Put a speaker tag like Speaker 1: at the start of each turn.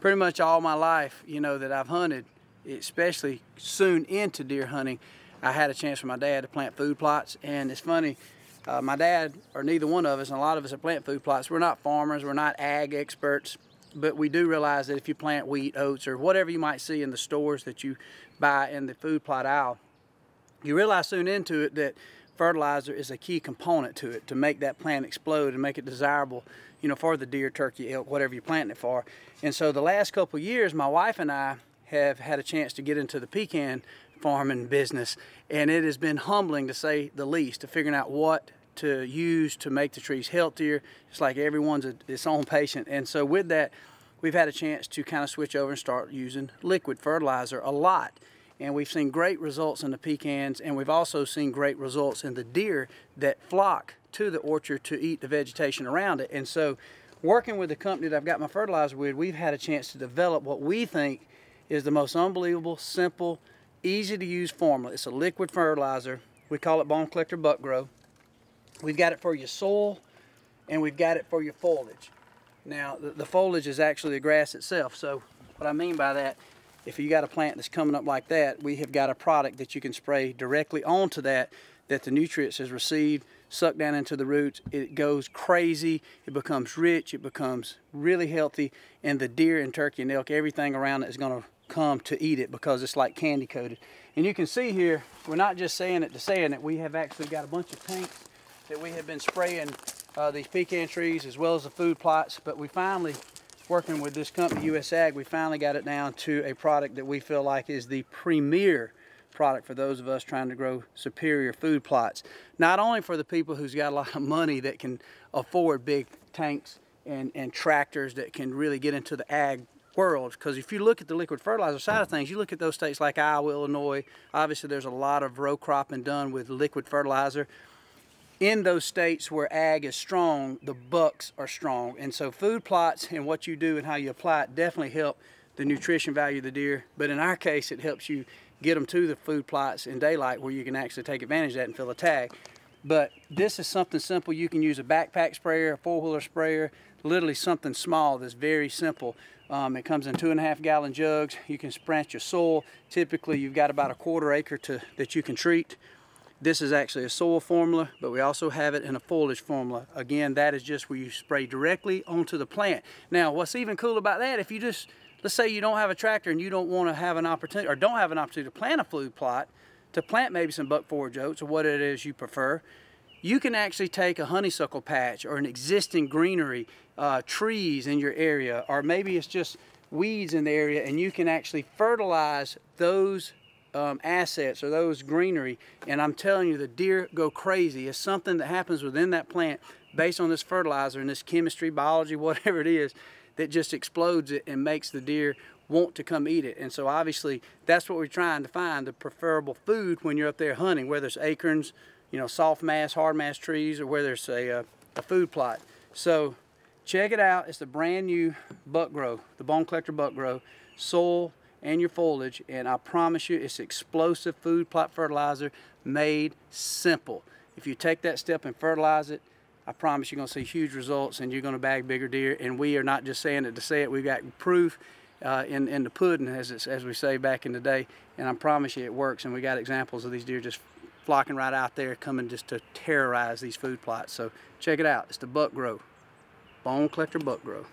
Speaker 1: pretty much all my life, you know, that I've hunted, especially soon into deer hunting, I had a chance for my dad to plant food plots. And it's funny, my dad, or neither one of us, and a lot of us that plant food plots, we're not farmers, we're not ag experts, but we do realize that if you plant wheat, oats, or whatever you might see in the stores that you buy in the food plot aisle, you realize soon into it that fertilizer is a key component to it, to make that plant explode and make it desirable, you know, for the deer, turkey, elk, whatever you're planting it for. And so the last couple of years, my wife and I have had a chance to get into the pecan farming business, and it has been humbling, to say the least, to figuring out what to use to make the trees healthier. It's like everyone's its own patient. And so with that, we've had a chance to kind of switch over and start using liquid fertilizer a lot. And we've seen great results in the pecans, and we've also seen great results in the deer that flock to the orchard to eat the vegetation around it. And so working with the company that I've got my fertilizer with, we've had a chance to develop what we think is the most unbelievable, simple, easy to use formula. It's a liquid fertilizer. We call it Bone Collector Buck Gro. We've got it for your soil, and we've got it for your foliage. Now, the foliage is actually the grass itself. So what I mean by that, if you got a plant that's coming up like that, we have got a product that you can spray directly onto that the nutrients is received, sucked down into the roots. It goes crazy, it becomes rich, it becomes really healthy, and the deer and turkey and elk, everything around it is going to come to eat it because it's like candy coated. And you can see here, we're not just saying it to saying it, we have actually got a bunch of tanks that we have been spraying these pecan trees as well as the food plots, but we finally, working with this company, US Ag, we finally got it down to a product that we feel like is the premier product for those of us trying to grow superior food plots. Not only for the people who's got a lot of money that can afford big tanks and tractors that can really get into the ag world, because if you look at the liquid fertilizer side of things, you look at those states like Iowa, Illinois, obviously there's a lot of row cropping done with liquid fertilizer. In those states where ag is strong, the bucks are strong. And so food plots and what you do and how you apply it definitely help the nutrition value of the deer. But in our case, it helps you get them to the food plots in daylight where you can actually take advantage of that and fill a tag. But this is something simple. You can use a backpack sprayer, a four-wheeler sprayer, literally something small that's very simple. It comes in 2.5 gallon jugs. You can sprint your soil. Typically, you've got about a 1/4 acre that you can treat. This is actually a soil formula, but we also have it in a foliage formula. Again, that is just where you spray directly onto the plant. Now, what's even cool about that, if you just, let's say you don't have a tractor and you don't want to have an opportunity, or don't have an opportunity to plant a food plot, to plant maybe some buck forage oats or what it is you prefer, you can actually take a honeysuckle patch or an existing greenery, trees in your area, or maybe it's just weeds in the area, and you can actually fertilize those assets or those greenery, and I'm telling you, the deer go crazy. It's something that happens within that plant based on this fertilizer and this chemistry, biology, whatever it is, that just explodes it and makes the deer want to come eat it. And so obviously that's what we're trying to find, the preferable food when you're up there hunting, whether it's acorns, you know, soft mass, hard mass trees, or whether it's a food plot. So check it out. It's the brand new Buck Gro, the Bone Collector Buck Gro, soil and your foliage, and I promise you it's explosive food plot fertilizer made simple. If you take that step and fertilize it, I promise you're going to see huge results and you're going to bag bigger deer. And we are not just saying it to say it, we've got proof in the pudding, as we say back in the day, and I promise you it works. And we got examples of these deer just flocking right out there, coming just to terrorize these food plots. So check it out. It's the Buck Gro, Bone Collector Buck Gro.